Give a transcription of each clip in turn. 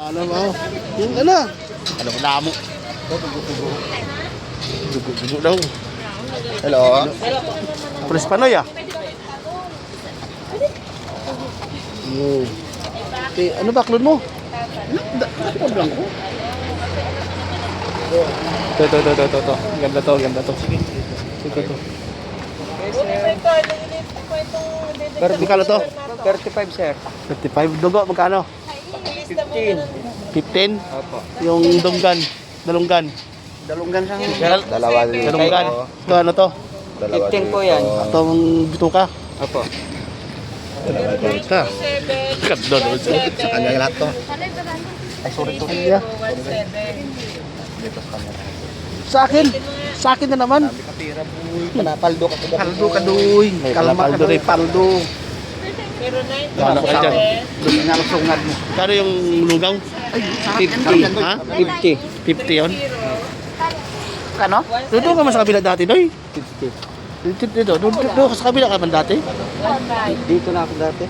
Ano ba? Yung ano? Ano ba damo? Dugo daw. Hello. Pulis Panoy ah. Ano ba, klon mo? Ito. Ganda to. Sige. Magkano to? 35, sir. 35. Dugo, magkano? 15. 15? Opo. Yung dunggan. Dalunggan. Dalunggan siyang dalawa dito. Dalunggan. Ito ano to? 15 po yan. Itong bituka. Opo. Ito. Ganda naman siya. Sa kanya lahat to. Ay, sorry. Yeah. Sa akin na naman. Kapira boy. Panapaldo ka. Paldo ka doy. Paldo rin, paldo. Pero Gano'n ka dyan? Nalusungad mo. Kano yung lugaw? 50. Ha? 50. 50 yun? Kano? Doon ka man sa kabila dati, doy? 50. Doon ka sa kabila ka man dati? Dito na ako dati.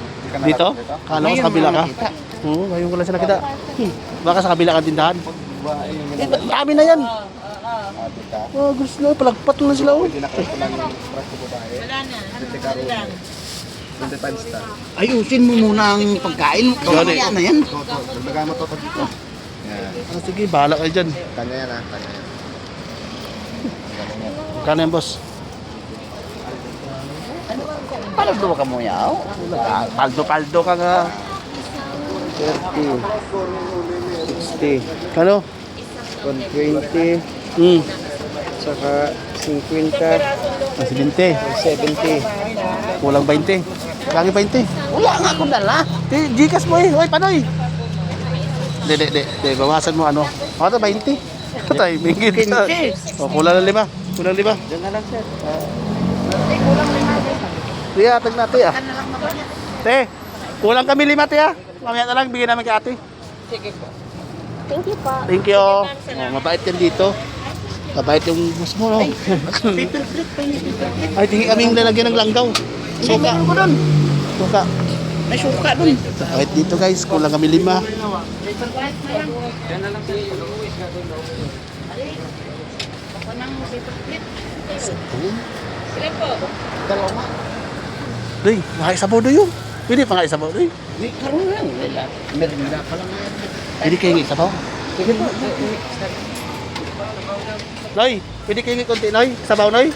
Dito? Kala ko sa kabila ka? Oo, ngayon ko lang siya nakita. Baka sa kabila ka tindahan. Dami na yan. Oh, gusto na, palagpat na sila. Oh. wala na. Ano lang. Ayusin mo muna ang pagkain. Gani. Na yan. Dagdagan mo to dito. Ah, sige, bahala kayo dyan. Kanya yan ha, kanya yan. Kano yan, boss? Paldo ka mo yaw. Paldo ka nga. 30. 60. Kano? 120. Saka 50. Kasi 20. 70. Kulang 20. Lagi 20. Wala nga ako dala. Gcash mo eh. Uy, Panoy. Hindi. Bawasan mo ano. Ako ito, 20. Patay, mingit. 15. O, kulang na 5. Kulang 5. Diyan na lang, sir. Tiya, tag natin ah. Te, kulang kami 5, tiya. Mamaya na lang, bigyan namin kay ate. Sige po. Thank you. Oh, mabait yan dito. Mabait yung boss mo, no? Ay, tingin kaming lalagyan ng langgaw. Suka. Suka. May suka dun. Mabait dito guys, kulang kami 5. Sige po. Doy, nakaisabaw doy yun. Pwede pa nga isabaw doy. May karoon lang. Merenda pa lang yan. Pwede kayo isabaw. Sige po. Noy, pwede kayo konti, Noy. Sabaw, Noy.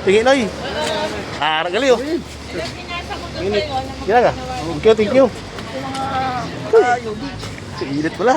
Tingin, Noy. Ah, gali oh. Pinasa ko doon kayo. Gila ka? Thank you. Init pala.